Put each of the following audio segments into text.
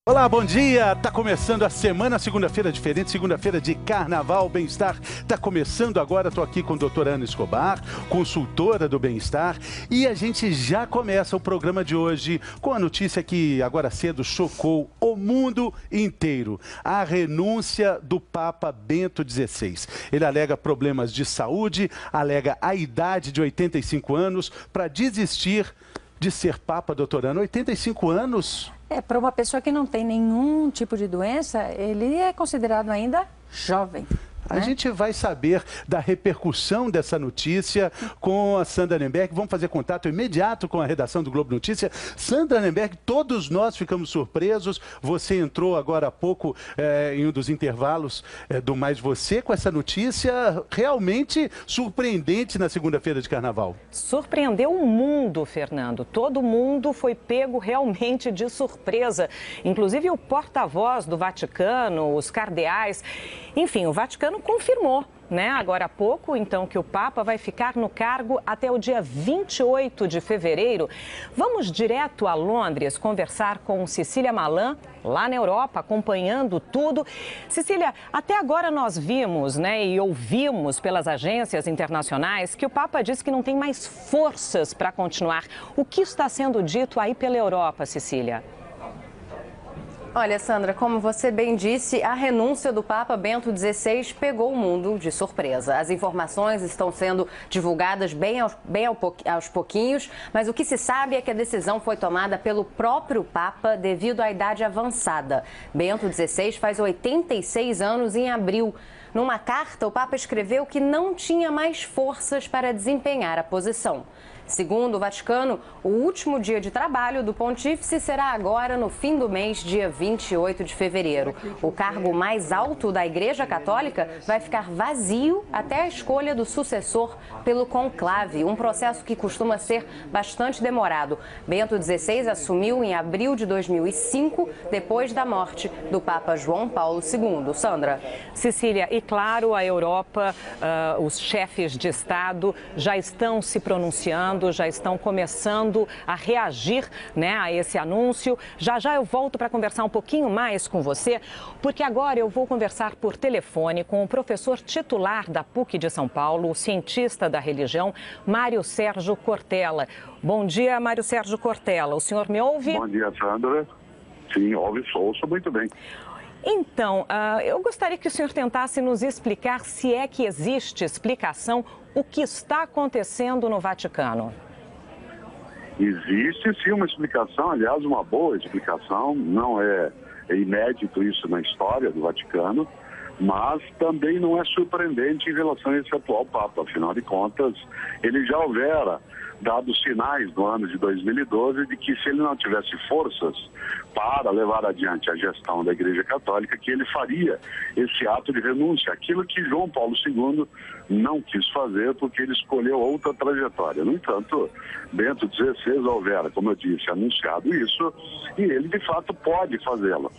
Olá, bom dia! Tá começando a semana, segunda-feira diferente, segunda-feira de Carnaval, Bem-Estar. Tá começando agora, tô aqui com a doutora Ana Escobar, consultora do Bem-Estar, e a gente já começa o programa de hoje com a notícia que agora cedo chocou o mundo inteiro. A renúncia do Papa Bento XVI. Ele alega problemas de saúde, alega a idade de 85 anos para desistir de ser Papa, doutora Ana. 85 anos... Para uma pessoa que não tem nenhum tipo de doença, ele é considerado ainda jovem. A gente vai saber da repercussão dessa notícia com a Sandra Nemberg. Vamos fazer contato imediato com a redação do Globo Notícia. Sandra Nemberg, todos nós ficamos surpresos. Você entrou agora há pouco em um dos intervalos do Mais Você com essa notícia realmente surpreendente na segunda-feira de Carnaval. Surpreendeu o mundo, Fernando. Todo mundo foi pego realmente de surpresa. Inclusive o porta-voz do Vaticano, os cardeais. Enfim, o Vaticano confirmou, agora há pouco, então, que o Papa vai ficar no cargo até o dia 28 de fevereiro. Vamos direto a Londres conversar com Cecília Malan, lá na Europa, acompanhando tudo. Cecília, até agora nós vimos, e ouvimos pelas agências internacionais que o Papa disse que não tem mais forças para continuar. O que está sendo dito aí pela Europa, Cecília? Olha, Sandra, como você bem disse, a renúncia do Papa Bento XVI pegou o mundo de surpresa. As informações estão sendo divulgadas bem aos pouquinhos, mas o que se sabe é que a decisão foi tomada pelo próprio Papa devido à idade avançada. Bento XVI faz 86 anos em abril. Numa carta, o Papa escreveu que não tinha mais forças para desempenhar a posição. Segundo o Vaticano, o último dia de trabalho do pontífice será agora no fim do mês, dia 28 de fevereiro. O cargo mais alto da Igreja Católica vai ficar vazio até a escolha do sucessor pelo conclave, um processo que costuma ser bastante demorado. Bento XVI assumiu em abril de 2005, depois da morte do Papa João Paulo II. Sandra. Cecília, e claro, a Europa, os chefes de Estado já estão se pronunciando, já estão começando a reagir a esse anúncio. Já eu volto para conversar um pouquinho mais com você, porque agora eu vou conversar por telefone com o professor titular da PUC de São Paulo, o cientista da religião, Mário Sérgio Cortella. Bom dia, Mário Sérgio Cortella. O senhor me ouve? Bom dia, Sandra. Sim, ouço muito bem. Então, eu gostaria que o senhor tentasse nos explicar, se é que existe explicação, o que está acontecendo no Vaticano. Existe sim uma explicação, aliás, uma boa explicação, não é inédito isso na história do Vaticano, mas também não é surpreendente em relação a esse atual Papa. Afinal de contas, ele já houvera dado sinais no ano de 2012 de que, se ele não tivesse forças para levar adiante a gestão da Igreja Católica, que ele faria esse ato de renúncia, aquilo que João Paulo II não quis fazer porque ele escolheu outra trajetória. No entanto, Bento XVI houvera, como eu disse, anunciado isso, e ele de fato pode fazê-lo.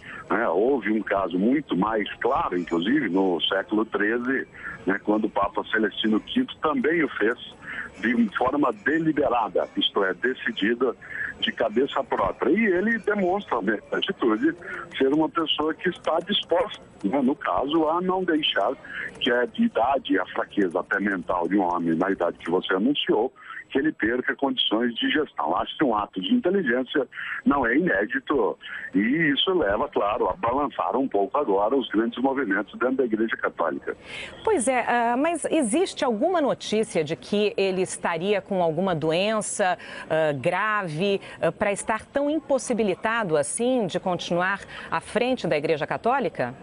Houve um caso muito mais claro, inclusive no século XIII, quando o Papa Celestino V também o fez de forma deliberada, isto é, decidida, de cabeça própria. E ele demonstra, a atitude, ser uma pessoa que está disposta, no caso, a não deixar que a idade e a fraqueza até mental de um homem na idade que você anunciou, que ele perca condições de gestão. Acho que um ato de inteligência não é inédito e isso leva, claro, a balançar um pouco agora os grandes movimentos dentro da Igreja Católica. Pois é, mas existe alguma notícia de que ele estaria com alguma doença grave para estar tão impossibilitado assim de continuar à frente da Igreja Católica?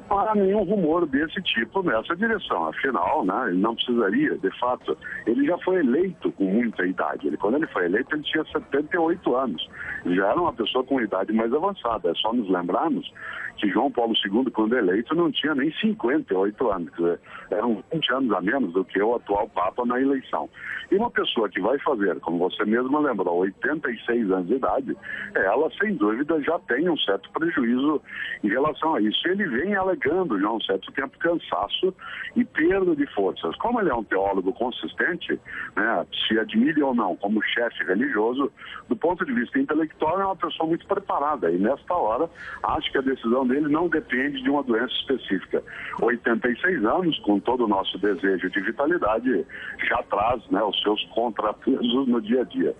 Não há nenhum rumor desse tipo nessa direção. Afinal, ele não precisaria, de fato. Ele já foi eleito com muita idade. Quando ele foi eleito, ele tinha 78 anos. Ele já era uma pessoa com idade mais avançada. É só nos lembrarmos que João Paulo II, quando eleito, não tinha nem 58 anos. Quer dizer, era um 20 anos a menos do que o atual Papa na eleição. E uma pessoa que vai fazer, como você mesma lembrou, 86 anos de idade, ela, sem dúvida, já tem um certo prejuízo em relação a isso. Ele vem alegando já há um certo tempo cansaço e perda de forças. Como ele é um teólogo consistente, né, se admire ou não como chefe religioso, do ponto de vista intelectual, é uma pessoa muito preparada. E nesta hora, acho que a decisão dele não depende de uma doença específica. 86 anos, com todo o nosso desejo de vitalidade, já traz, né, os seus contrapesos no dia a dia.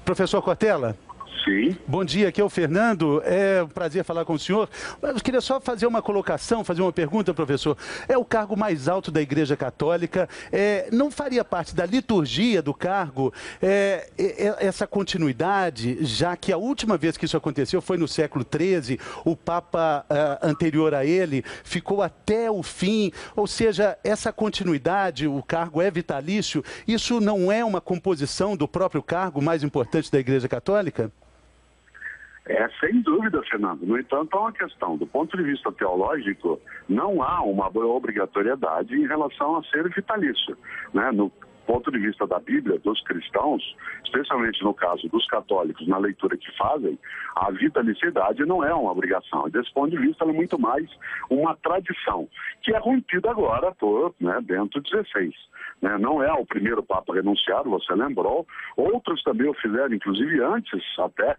Professor Cortella? Sim. Bom dia, aqui é o Fernando. É um prazer falar com o senhor. Eu queria só fazer uma colocação, fazer uma pergunta, professor. É o cargo mais alto da Igreja Católica. Não faria parte da liturgia do cargo essa continuidade, já que a última vez que isso aconteceu foi no século XIII, o Papa anterior a ele ficou até o fim. Ou seja, essa continuidade, o cargo é vitalício, isso não é uma composição do próprio cargo mais importante da Igreja Católica? Sem dúvida, Fernando. No entanto, há uma questão. Do ponto de vista teológico, não há uma obrigatoriedade em relação a ser vitalício, né? No ponto de vista da Bíblia, dos cristãos, especialmente no caso dos católicos, na leitura que fazem, a vitalicidade não é uma obrigação. Desse ponto de vista, ela é muito mais uma tradição, que é rompida agora por Bento XVI. Não é o primeiro Papa a renunciar, você lembrou. Outros também o fizeram, inclusive antes até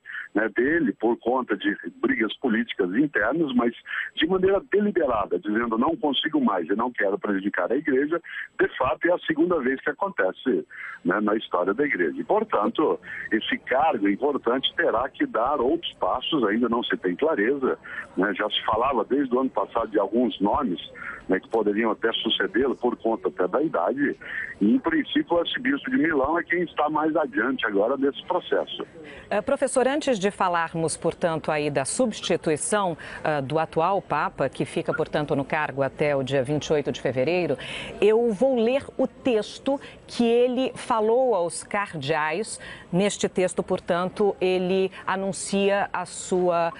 dele, por conta de brigas políticas internas, mas de maneira deliberada, dizendo não consigo mais e não quero prejudicar a Igreja. De fato, é a segunda vez que acontece na história da Igreja. E, portanto, esse cargo importante terá que dar outros passos, ainda não se tem clareza. Já se falava desde o ano passado de alguns nomes que poderiam até sucedê-lo por conta até da idade. E, em princípio, o arcebispo de Milão é quem está mais adiante agora desse processo. Professor, antes de falarmos, portanto, aí da substituição do atual Papa, que fica, portanto, no cargo até o dia 28 de fevereiro, eu vou ler o texto que ele falou aos cardeais. Neste texto, portanto, ele anuncia a sua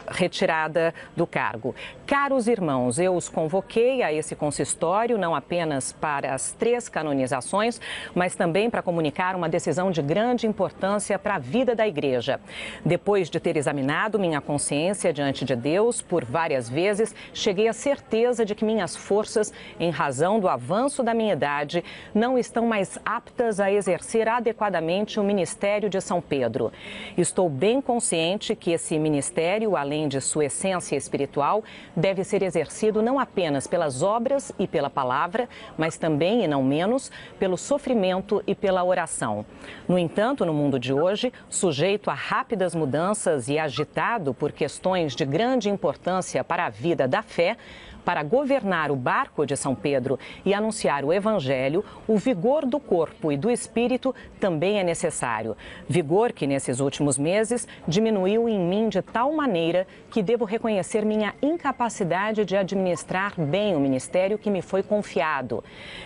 retirada do cargo. Caros irmãos, eu os convoquei a esse consistório não apenas para as 3 canonizações, mas também para comunicar uma decisão de grande importância para a vida da Igreja. Depois de ter examinado minha consciência diante de Deus por várias vezes, cheguei à certeza de que minhas forças, em razão do avanço da minha idade, não estão mais aptas a exercer adequadamente o ministério de São Pedro. Estou bem consciente que esse ministério, além de sua essência espiritual, deve ser exercido não apenas pelas obras e pela palavra, mas também, e não menos, pelo sofrimento e pela oração. No entanto, no mundo de hoje, sujeito a rápidas mudanças e agitado por questões de grande importância para a vida da fé, para governar o barco de São Pedro e anunciar o Evangelho, o vigor do corpo e do espírito também é necessário. Vigor que, nesses últimos meses, diminuiu em mim de tal maneira que devo reconhecer minha incapacidade de administrar bem o ministério que me foi confiado.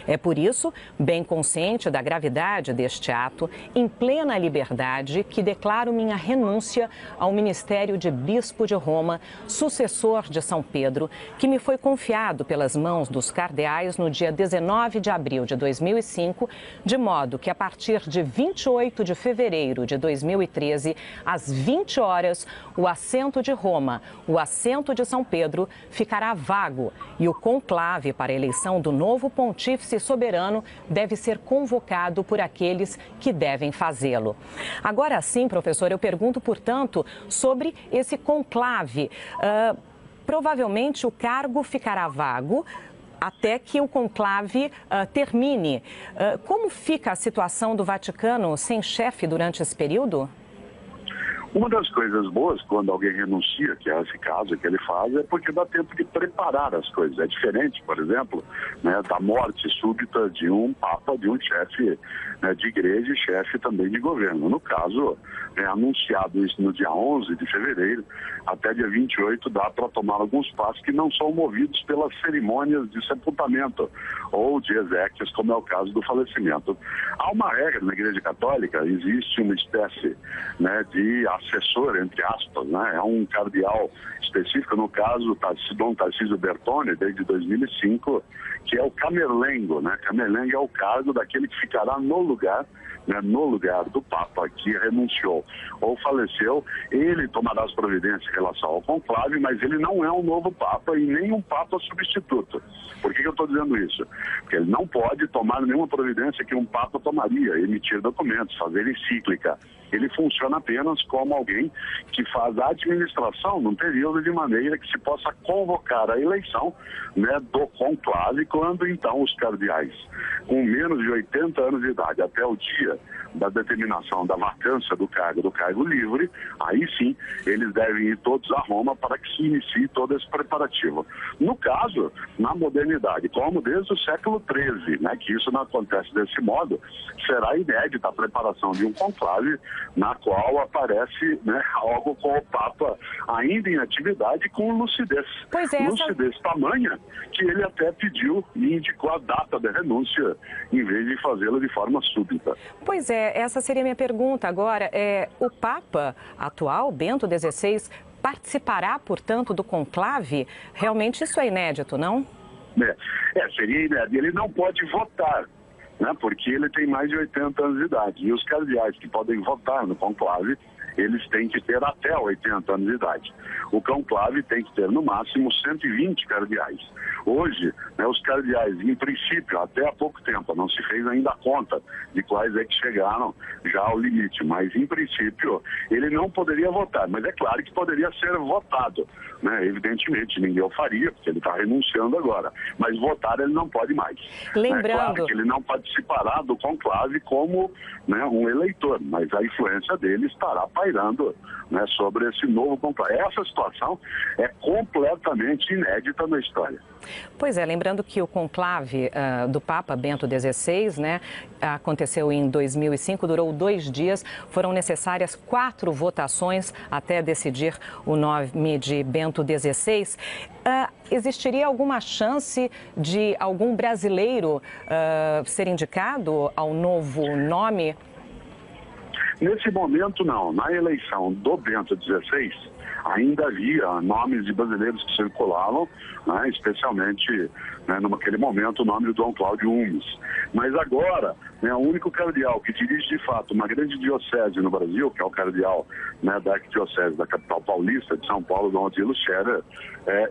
É por isso, bem consciente da gravidade deste ato, em plena liberdade, que declaro minha renúncia ao ministério de Bispo de Roma, sucessor de São Pedro, que me foi confiado pelas mãos dos cardeais no dia 19 de abril de 2005, de modo que a partir de 28 de fevereiro de 2013, às 20 horas, o assento de Roma, o assento de São Pedro, ficará vago e o conclave para a eleição do novo pontífice soberano deve ser convocado por aqueles que devem fazê-lo. Agora sim, professor, eu pergunto, portanto, sobre esse conclave. Provavelmente o cargo ficará vago até que o conclave termine. Como fica a situação do Vaticano sem chefe durante esse período? Uma das coisas boas quando alguém renuncia, que é esse caso que ele faz, é porque dá tempo de preparar as coisas. É diferente, por exemplo, da morte súbita de um papa, de um chefe de igreja e chefe também de governo. No caso, anunciado isso no dia 11 de fevereiro, até dia 28 dá para tomar alguns passos que não são movidos pelas cerimônias de sepultamento ou de exéquias, como é o caso do falecimento. Há uma regra na Igreja Católica, existe uma espécie de assessor, entre aspas, né? É um cardeal específico, no caso, Dom Tarcísio Bertone, desde 2005, que é o camerlengo, né? Camerlengo é o cargo daquele que ficará no lugar, né, no lugar do Papa, que renunciou ou faleceu. Ele tomará as providências em relação ao conclave, mas ele não é um novo Papa e nem um Papa substituto. Por que eu estou dizendo isso? Porque ele não pode tomar nenhuma providência que um Papa tomaria, emitir documentos, fazer encíclica. Ele funciona apenas como alguém que faz a administração num período de maneira que se possa convocar a eleição, né, do conclave, quando então os cardeais com menos de 80 anos de idade, até o dia da determinação da vacância do cargo livre, aí sim eles devem ir todos a Roma para que se inicie todo esse preparativo. No caso, na modernidade, como desde o século XIII, né, que isso não acontece desse modo, será inédita a preparação de um conclave na qual aparece, né, algo com o Papa ainda em atividade com lucidez. Pois é, lucidez tamanha que ele até pediu e indicou a data da renúncia em vez de fazê-la de forma súbita. Pois é, essa seria a minha pergunta agora. O Papa atual, Bento XVI, participará, portanto, do conclave? Realmente isso é inédito, não? Seria inédito. Ele não pode votar, né, porque ele tem mais de 80 anos de idade. E os cardeais que podem votar no conclave, eles têm que ter até 80 anos de idade. O conclave tem que ter, no máximo, 120 cardeais. Hoje, né, os cardeais, em princípio, até há pouco tempo, não se fez ainda a conta de quais é que chegaram já ao limite, mas, em princípio, ele não poderia votar. Mas é claro que poderia ser votado, né? Evidentemente, ninguém o faria, porque ele está renunciando agora. Mas votar ele não pode mais. Lembrando... É claro que ele não participará do conclave como, né, um eleitor, mas a influência dele estará pairando, né, sobre esse novo conclave. Essa situação é completamente inédita na história. Pois é, lembrando que o conclave do Papa Bento XVI, né, aconteceu em 2005, durou 2 dias, foram necessárias 4 votações até decidir o nome de Bento XVI. Existiria alguma chance de algum brasileiro ser indicado ao novo nome? Nesse momento, não. Na eleição do Bento XVI, ainda havia nomes de brasileiros que circulavam, né, especialmente, né, naquele momento, o nome do Dom Cláudio Umes. Mas agora, né, o único cardeal que dirige, de fato, uma grande diocese no Brasil, que é o cardeal, né, da arquidiocese da capital paulista, de São Paulo, Dom Odilo Scherer,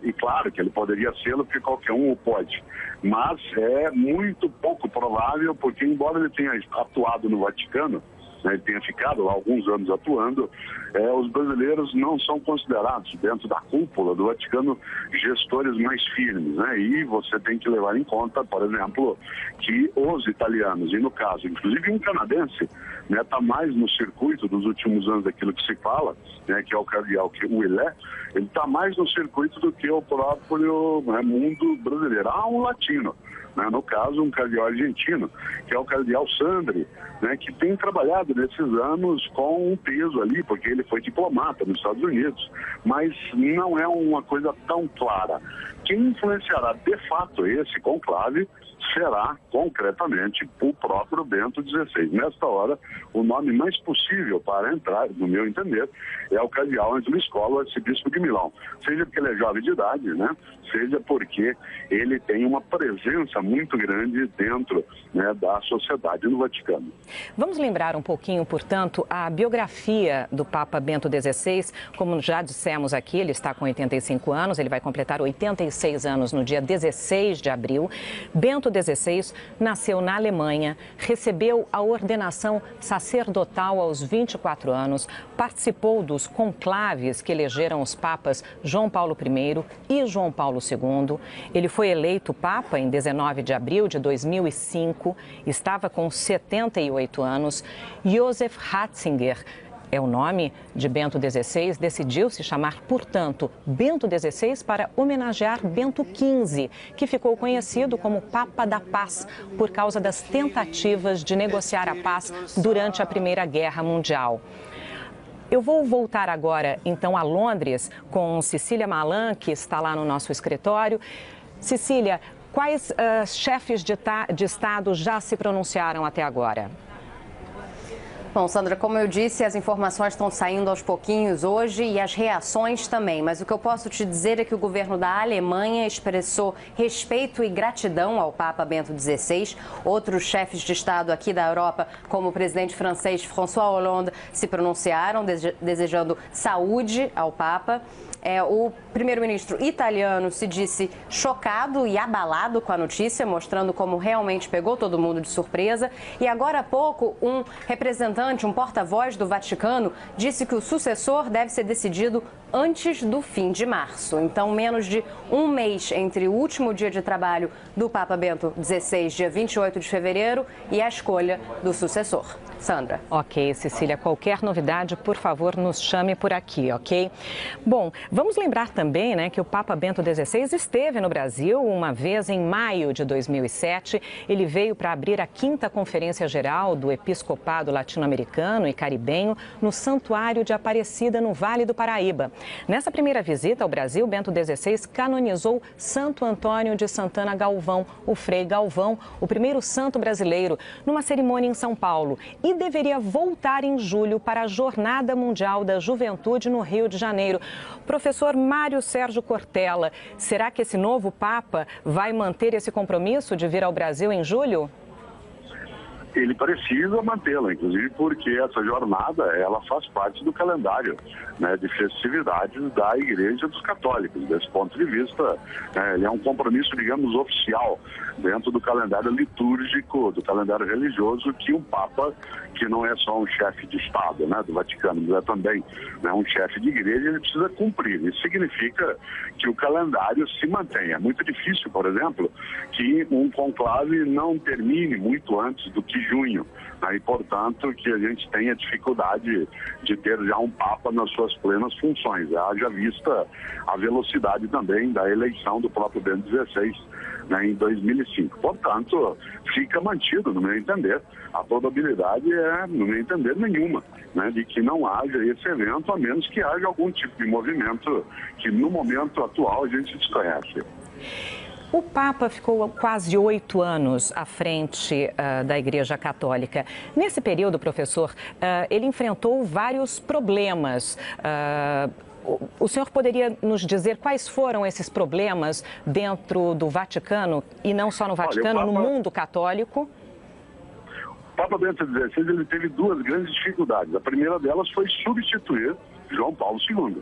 e claro que ele poderia ser, porque qualquer um o pode. Mas é muito pouco provável, porque embora ele tenha atuado no Vaticano, né, ele tenha ficado lá alguns anos atuando, os brasileiros não são considerados, dentro da cúpula do Vaticano, gestores mais firmes, né? E você tem que levar em conta, por exemplo, que os italianos, e no caso, inclusive um canadense, né, está mais no circuito dos últimos anos daquilo que se fala, né, que é o cardeal Huilé, ele está mais no circuito do que o próprio, né, mundo brasileiro. Há um latino, né, no caso, um cardeal argentino, que é o cardeal Sandri, né, que tem trabalhado nesses anos com um peso ali, porque ele foi diplomata nos Estados Unidos, mas não é uma coisa tão clara. Quem influenciará de fato esse conclave será, concretamente, o próprio Bento XVI. Nesta hora, o nome mais possível para entrar, no meu entender, é o cardeal Ângelo Scola, arcebispo de Milão. Seja porque ele é jovem de idade, né? Seja porque ele tem uma presença muito grande dentro, né, da sociedade no Vaticano. Vamos lembrar um pouquinho, portanto, a biografia do Papa Bento XVI. Como já dissemos aqui, ele está com 85 anos, ele vai completar 86 anos no dia 16 de abril. Bento XVI nasceu na Alemanha, recebeu a ordenação sacerdotal aos 24 anos, participou dos conclaves que elegeram os papas João Paulo I e João Paulo II. Ele foi eleito papa em 19 de abril de 2005, estava com 78 anos. Joseph Ratzinger é o nome de Bento XVI, decidiu se chamar, portanto, Bento XVI para homenagear Bento XV, que ficou conhecido como Papa da Paz por causa das tentativas de negociar a paz durante a Primeira Guerra Mundial. Eu vou voltar agora, então, a Londres com Cecília Malan, que está lá no nosso escritório. Cecília, quais chefes de Estado já se pronunciaram até agora? Bom, Sandra, como eu disse, as informações estão saindo aos pouquinhos hoje e as reações também. Mas o que eu posso te dizer é que o governo da Alemanha expressou respeito e gratidão ao Papa Bento XVI. Outros chefes de Estado aqui da Europa, como o presidente francês François Hollande, se pronunciaram desejando saúde ao Papa. O primeiro-ministro italiano se disse chocado e abalado com a notícia, mostrando como realmente pegou todo mundo de surpresa. E agora há pouco, um representante, um porta-voz do Vaticano, disse que o sucessor deve ser decidido antes do fim de março. Então, menos de um mês entre o último dia de trabalho do Papa Bento XVI, dia 28 de fevereiro, e a escolha do sucessor. Sandra. Ok, Cecília, qualquer novidade, por favor, nos chame por aqui, ok? Bom, vamos lembrar também, né, que o Papa Bento XVI esteve no Brasil uma vez em maio de 2007. Ele veio para abrir a 5ª Conferência Geral do Episcopado Latino-Americano e Caribenho no Santuário de Aparecida, no Vale do Paraíba. Nessa primeira visita ao Brasil, Bento XVI canonizou Santo Antônio de Santana Galvão, o Frei Galvão, o primeiro santo brasileiro, numa cerimônia em São Paulo. E deveria voltar em julho para a Jornada Mundial da Juventude no Rio de Janeiro. Professor Mário Sérgio Cortella, será que esse novo Papa vai manter esse compromisso de vir ao Brasil em julho? Ele precisa mantê-la, inclusive porque essa jornada ela faz parte do calendário, né, de festividades da Igreja dos Católicos. Desse ponto de vista, ele é um compromisso, digamos, oficial dentro do calendário litúrgico, do calendário religioso, que um Papa, que não é só um chefe de Estado, né, do Vaticano, mas é também, né, um chefe de igreja, ele precisa cumprir. Isso significa que o calendário se mantenha. É muito difícil, por exemplo, que um conclave não termine muito antes do que junho. E, portanto, que a gente tenha dificuldade de ter já um Papa nas suas plenas funções. Haja vista a velocidade também da eleição do próprio Bento XVI, né, em 2005. Portanto, fica mantido, no meu entender. A probabilidade é, no meu entender, nenhuma, né, de que não haja esse evento, a menos que haja algum tipo de movimento que, no momento atual, a gente desconhece. O Papa ficou quase 8 anos à frente da Igreja Católica. Nesse período, professor, ele enfrentou vários problemas. O senhor poderia nos dizer quais foram esses problemas dentro do Vaticano, e não só no Vaticano, no mundo católico? O Papa Bento XVI ele teve duas grandes dificuldades. A primeira delas foi substituir João Paulo II.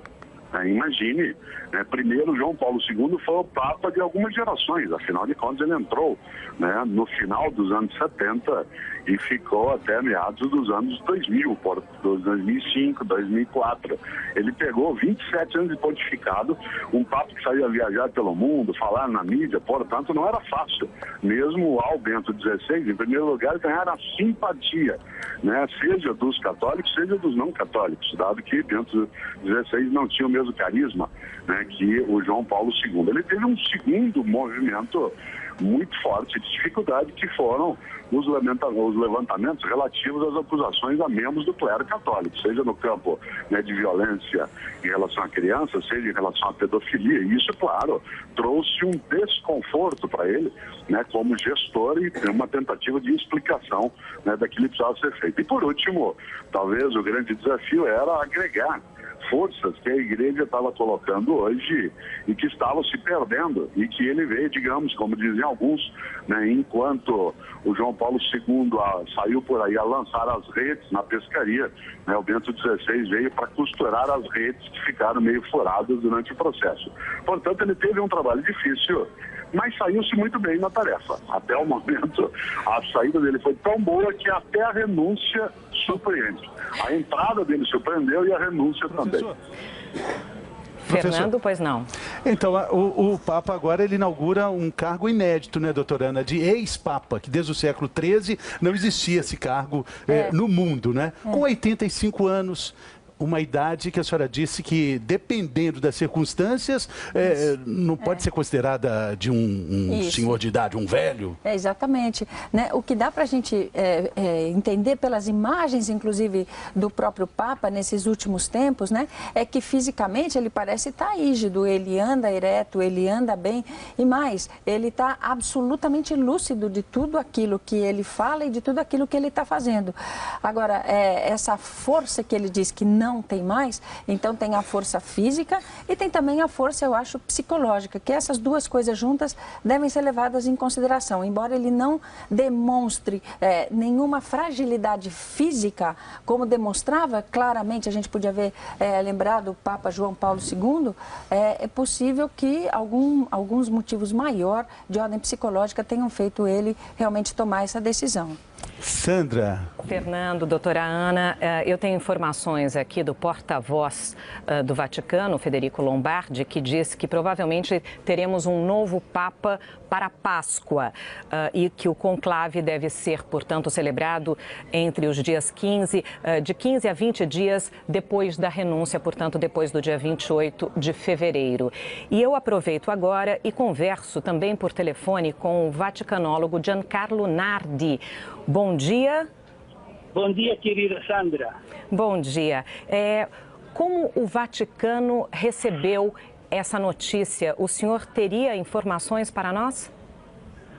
Imagine, né, primeiro João Paulo II foi o Papa de algumas gerações, afinal de contas ele entrou, né, no final dos anos 70 e ficou até meados dos anos 2000, por 2005, 2004. Ele pegou 27 anos de pontificado, um Papa que saía viajar pelo mundo, falar na mídia, portanto não era fácil. Mesmo ao Bento XVI, em primeiro lugar, ganhar a simpatia, né, seja dos católicos, seja dos não católicos, dado que Bento XVI não tinha o mesmo carisma, né, que o João Paulo II. Ele teve um segundo movimento muito forte de dificuldade, que foram os levantamentos relativos às acusações a membros do clero católico, seja no campo, né, de violência em relação a crianças, seja em relação à pedofilia. E isso, claro, trouxe um desconforto para ele, né, como gestor, e uma tentativa de explicação, né, daquilo que precisava ser feito. E por último, talvez o grande desafio era agregar forças que a igreja estava colocando hoje e que estavam se perdendo, e que ele veio, digamos, como dizem alguns, né, enquanto o João Paulo II saiu por aí a lançar as redes na pescaria, né, o Bento XVI veio para costurar as redes que ficaram meio furadas durante o processo. Portanto, ele teve um trabalho difícil, mas saiu-se muito bem na tarefa. Até o momento, a saída dele foi tão boa que até a renúncia surpreende. A entrada dele surpreendeu e a renúncia também. Fernando, pois não. Então, o Papa agora ele inaugura um cargo inédito, né, doutora Ana, de ex-Papa, que desde o século XIII não existia esse cargo no mundo, né? Com 85 anos, uma idade que a senhora disse que, dependendo das circunstâncias, não pode ser considerada de um senhor de idade, um velho? Exatamente. Né? O que dá para a gente entender pelas imagens, inclusive, do próprio Papa nesses últimos tempos, né, é que fisicamente ele parece estar rígido, ele anda ereto, ele anda bem e mais, ele está absolutamente lúcido de tudo aquilo que ele fala e de tudo aquilo que ele está fazendo. Agora, essa força que ele diz que não tem mais, então tem a força física e tem também a força, eu acho, psicológica, que essas duas coisas juntas devem ser levadas em consideração. Embora ele não demonstre nenhuma fragilidade física, como demonstrava claramente, a gente podia ver, lembrar do Papa João Paulo II, é possível que alguns motivos maior de ordem psicológica tenham feito ele realmente tomar essa decisão. Sandra. Fernando, doutora Ana, eu tenho informações aqui do porta-voz do Vaticano, Federico Lombardi, que diz que provavelmente teremos um novo Papa para a Páscoa e que o conclave deve ser, portanto, celebrado entre os dias de 15 a 20 dias depois da renúncia, portanto, depois do dia 28 de fevereiro. E eu aproveito agora e converso também por telefone com o vaticanólogo Giancarlo Nardi. Bom dia. Bom dia, querida Sandra. Bom dia. Como o Vaticano recebeu essa notícia? O senhor teria informações para nós?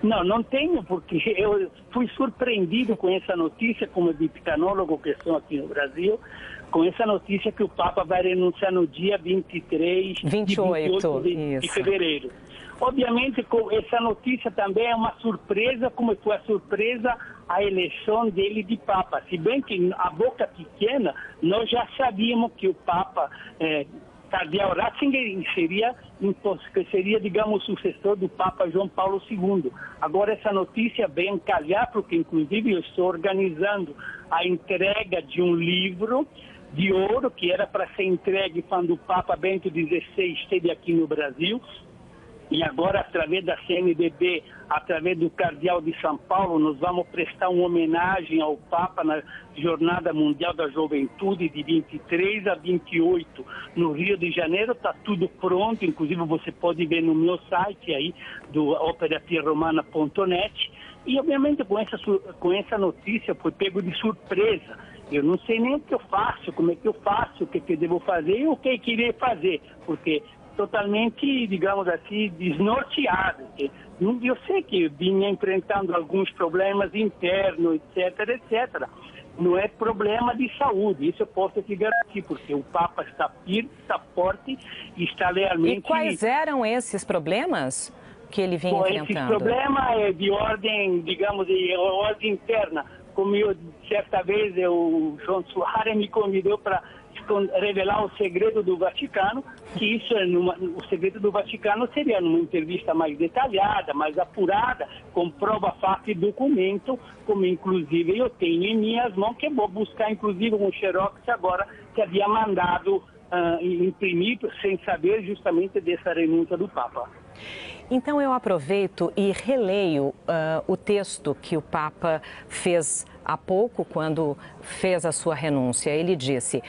Não tenho, porque eu fui surpreendido com essa notícia, como vaticanólogo que sou aqui no Brasil, com essa notícia que o Papa vai renunciar no dia 28 de fevereiro. Obviamente, essa notícia também é uma surpresa, como foi a surpresa a eleição dele de Papa. Se bem que a boca pequena, nós já sabíamos que o Papa Cardeal Ratzinger seria, digamos, o sucessor do Papa João Paulo II. Agora, essa notícia vem calhar, porque, inclusive, eu estou organizando a entrega de um livro de ouro, que era para ser entregue quando o Papa Bento XVI esteve aqui no Brasil. E agora, através da CNBB, através do Cardeal de São Paulo, nós vamos prestar uma homenagem ao Papa na Jornada Mundial da Juventude de 23 a 28 no Rio de Janeiro. Está tudo pronto, inclusive você pode ver no meu site aí, do operapiaromana.net. E, obviamente, com essa notícia foi pego de surpresa. Eu não sei nem o que eu faço, como é que eu faço, o que eu devo fazer e o que eu queria fazer, porque totalmente, digamos assim, desnorteado. Eu sei que vinha enfrentando alguns problemas internos, etc. Não é problema de saúde, isso eu posso te garantir, porque o Papa está firme, está forte e está realmente... E quais eram esses problemas que ele vinha enfrentando? Esse problema é de ordem, digamos, de ordem interna. Como eu, certa vez, o João Soares me convidou para revelar o segredo do Vaticano, que isso o segredo do Vaticano seria numa entrevista mais detalhada, mais apurada, com prova, fato e documento, como inclusive eu tenho em minhas mãos, que eu vou buscar inclusive um xerox agora, que havia mandado imprimir sem saber justamente dessa renúncia do Papa. Então eu aproveito e releio o texto que o Papa fez há pouco, quando fez a sua renúncia. Ele disse: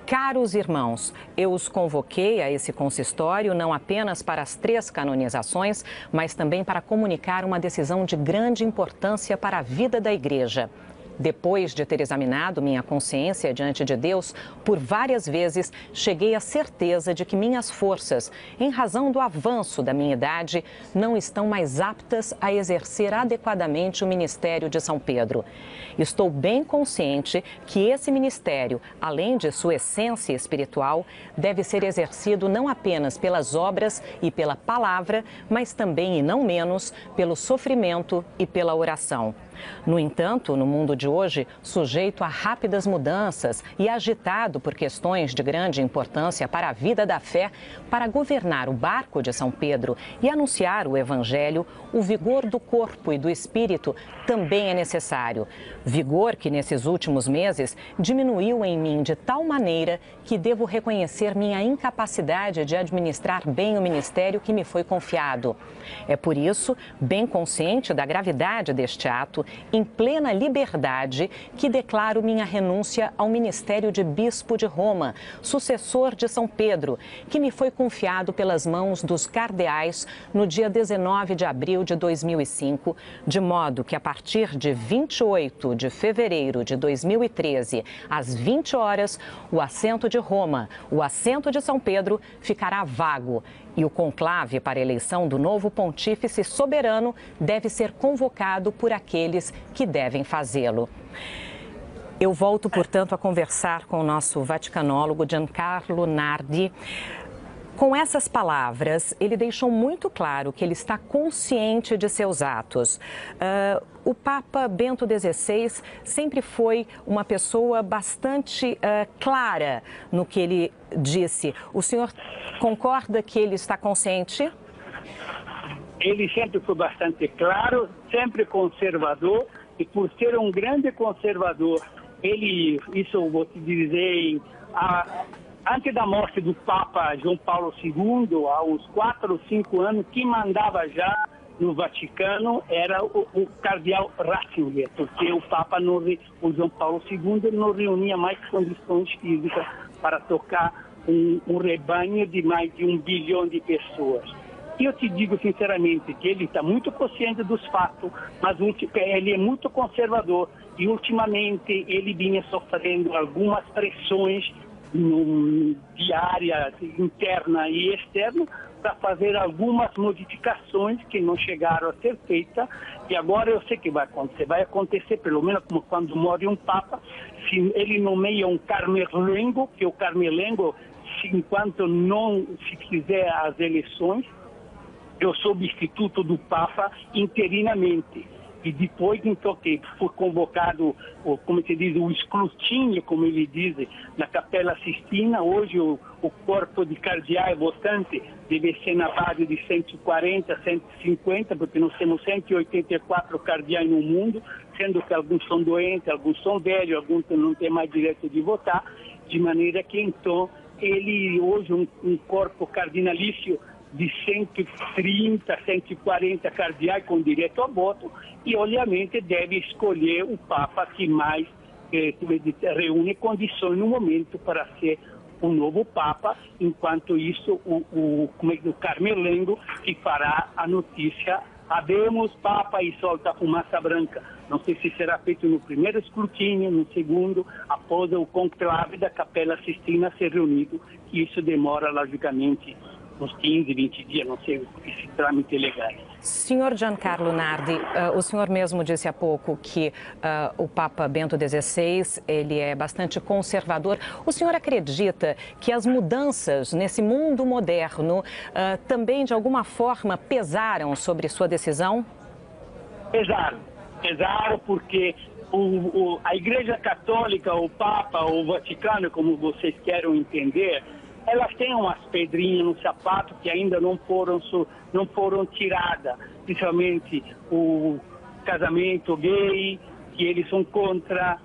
caros irmãos, eu os convoquei a esse consistório não apenas para as 3 canonizações, mas também para comunicar uma decisão de grande importância para a vida da Igreja. Depois de ter examinado minha consciência diante de Deus, por várias vezes cheguei à certeza de que minhas forças, em razão do avanço da minha idade, não estão mais aptas a exercer adequadamente o ministério de São Pedro. Estou bem consciente que esse ministério, além de sua essência espiritual, deve ser exercido não apenas pelas obras e pela palavra, mas também, e não menos, pelo sofrimento e pela oração. No entanto, no mundo de hoje, sujeito a rápidas mudanças e agitado por questões de grande importância para a vida da fé, para governar o barco de São Pedro e anunciar o Evangelho, o vigor do corpo e do espírito também é necessário. Vigor que, nesses últimos meses, diminuiu em mim de tal maneira que devo reconhecer minha incapacidade de administrar bem o ministério que me foi confiado. É por isso, bem consciente da gravidade deste ato, momento, em plena liberdade, que declaro minha renúncia ao ministério de Bispo de Roma, sucessor de São Pedro, que me foi confiado pelas mãos dos cardeais no dia 19 de abril de 2005, de modo que a partir de 28 de fevereiro de 2013, às 20 horas, o assento de Roma, o assento de São Pedro, ficará vago e o conclave para a eleição do novo pontífice soberano deve ser convocado por aqueles que devem fazê-lo. Eu volto, portanto, a conversar com o nosso vaticanólogo Giancarlo Nardi. Com essas palavras, ele deixou muito claro que ele está consciente de seus atos. O Papa Bento XVI sempre foi uma pessoa bastante clara no que ele disse. O senhor concorda que ele está consciente? Ele sempre foi bastante claro, sempre conservador, e por ser um grande conservador, isso eu vou te dizer, antes da morte do Papa João Paulo II, há uns 4 ou 5 anos, quem mandava já no Vaticano era o cardeal Ratzinger, porque o Papa, o João Paulo II, não reunia mais condições físicas para tocar um rebanho de mais de 1 bilhão de pessoas. E eu te digo sinceramente que ele está muito consciente dos fatos, mas ele é muito conservador e ultimamente ele vinha sofrendo algumas pressões diária, interna e externa, para fazer algumas modificações que não chegaram a ser feitas, e agora eu sei que vai acontecer pelo menos como quando morre um Papa, se ele nomeia um Carmelengo, que o Carmelengo, enquanto não se fizer as eleições, eu sou substituto do Papa interinamente. E depois, então, que foi convocado, como se diz, o escrutínio, como ele diz, na Capela Sistina. Hoje o corpo de cardeais votantes deve ser na base de 140, 150, porque nós temos 184 cardeais no mundo, sendo que alguns são doentes, alguns são velhos, alguns não têm mais direito de votar, de maneira que, então, ele hoje, um corpo cardinalício de 130, 140 cardeais com direito a voto, e obviamente deve escolher o Papa que mais reúne condições no momento para ser o novo Papa. Enquanto isso, o Carmelengo que fará a notícia: "Habemos Papa", e solta a fumaça branca. Não sei se será feito no primeiro escrutínio, no segundo, após o conclave da Capela Sistina ser reunido, que isso demora, logicamente, uns 15, 20 dias, não sei, esse trâmite legal. Senhor Giancarlo Nardi, o senhor mesmo disse há pouco que o Papa Bento XVI, ele é bastante conservador. O senhor acredita que as mudanças nesse mundo moderno também, de alguma forma, pesaram sobre sua decisão? Pesaram porque a Igreja Católica, o Papa, o Vaticano, como vocês querem entender, elas têm umas pedrinhas no sapato que ainda não foram tiradas, principalmente o casamento gay, que eles são contra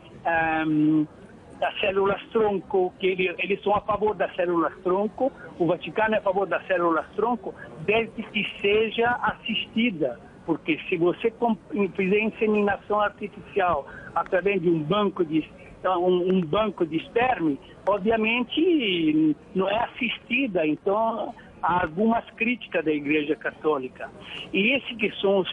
as células-tronco, que eles são a favor das células-tronco, o Vaticano é a favor das células-tronco, desde que seja assistida, porque se você fizer inseminação artificial através de um banco de esperma, obviamente não é assistida, então há algumas críticas da Igreja Católica. E esse que são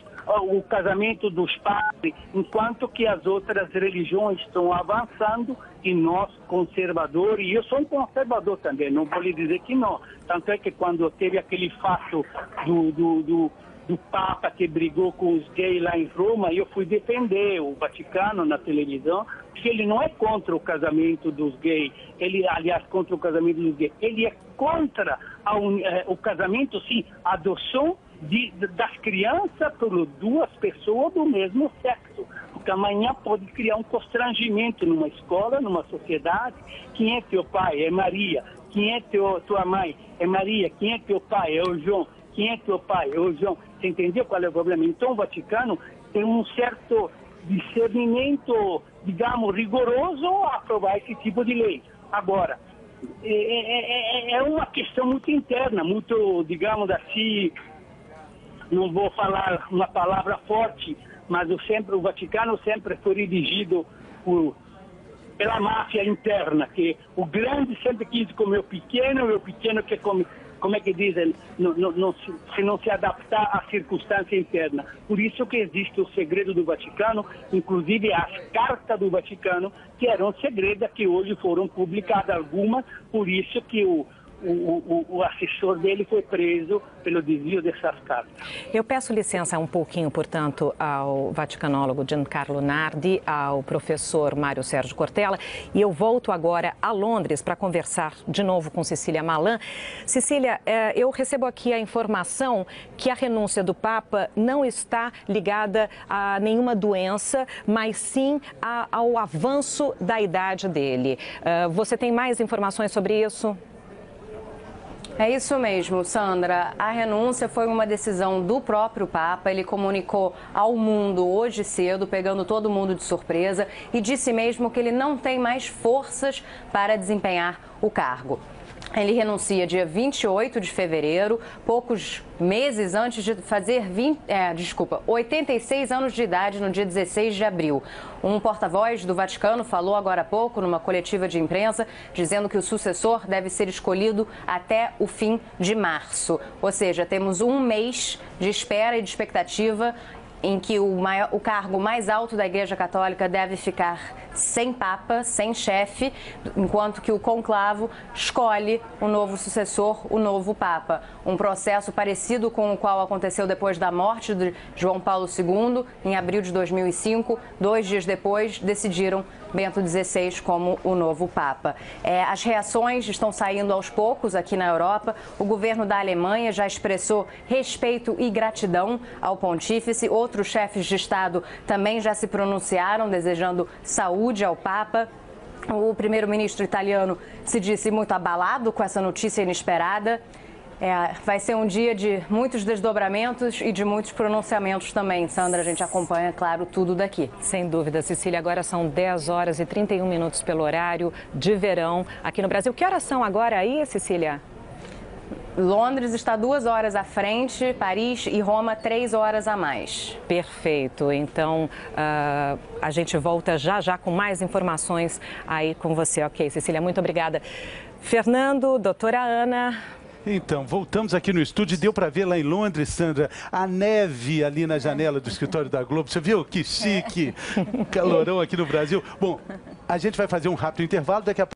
o casamento dos padres, enquanto que as outras religiões estão avançando e nós, conservadores, e eu sou um conservador também, não vou lhe dizer que não. Tanto é que quando teve aquele fato do Papa que brigou com os gays lá em Roma, eu fui defender o Vaticano na televisão, porque ele não é contra o casamento dos gays, contra o casamento dos gays, ele é contra o casamento, sim, a adoção das crianças por duas pessoas do mesmo sexo, porque amanhã pode criar um constrangimento numa escola, numa sociedade. Quem é teu pai? É Maria. Quem é tua mãe? É Maria. Quem é teu pai? É o João. Quem é teu pai? É o João. Você entendeu qual é o problema? Então o Vaticano tem um certo discernimento, digamos, rigoroso a aprovar esse tipo de lei. Agora, é uma questão muito interna, muito, digamos assim, não vou falar uma palavra forte, mas o Vaticano sempre foi dirigido pela máfia interna, que o grande sempre quis comer o pequeno, e o pequeno que come, como é que dizem, se não se adaptar à circunstância interna. Por isso que existe o segredo do Vaticano, inclusive as cartas do Vaticano, que eram segredas, que hoje foram publicadas algumas, por isso que o assessor dele foi preso pelo desvio dessas cartas. Eu peço licença um pouquinho, portanto, ao vaticanólogo Giancarlo Nardi, ao professor Mário Sérgio Cortella, e eu volto agora a Londres para conversar de novo com Cecília Malan. Cecília, eu recebo aqui a informação que a renúncia do Papa não está ligada a nenhuma doença, mas sim ao avanço da idade dele. Você tem mais informações sobre isso? É isso mesmo, Sandra. A renúncia foi uma decisão do próprio Papa. Ele comunicou ao mundo hoje cedo, pegando todo mundo de surpresa, e disse mesmo que ele não tem mais forças para desempenhar o cargo. Ele renuncia dia 28 de fevereiro, poucos meses antes de fazer 86 anos de idade, no dia 16 de abril. Um porta-voz do Vaticano falou agora há pouco, numa coletiva de imprensa, dizendo que o sucessor deve ser escolhido até o fim de março. Ou seja, temos um mês de espera e de expectativa em que o cargo mais alto da Igreja Católica deve ficar sem Papa, sem chefe, enquanto que o conclavo escolhe o novo sucessor, o novo Papa. Um processo parecido com o qual aconteceu depois da morte de João Paulo II, em abril de 2005. 2 dias depois, decidiram Bento XVI como o novo Papa. As reações estão saindo aos poucos aqui na Europa. O governo da Alemanha já expressou respeito e gratidão ao pontífice. Outros chefes de Estado também já se pronunciaram, desejando saúde ao Papa. O primeiro-ministro italiano se disse muito abalado com essa notícia inesperada. Vai ser um dia de muitos desdobramentos e de muitos pronunciamentos também. Sandra, a gente acompanha, claro, tudo daqui. Sem dúvida, Cecília. Agora são 10 horas e 31 minutos pelo horário de verão aqui no Brasil. Que horas são agora aí, Cecília? Londres está 2 horas à frente, Paris e Roma 3 horas a mais. Perfeito. Então, a gente volta já com mais informações aí com você. Ok, Cecília, muito obrigada. Fernando, doutora Ana... Então, voltamos aqui no estúdio e deu para ver lá em Londres, Sandra, a neve ali na janela do escritório da Globo. Você viu? Que chique! Calorão aqui no Brasil. Bom, a gente vai fazer um rápido intervalo, daqui a pouco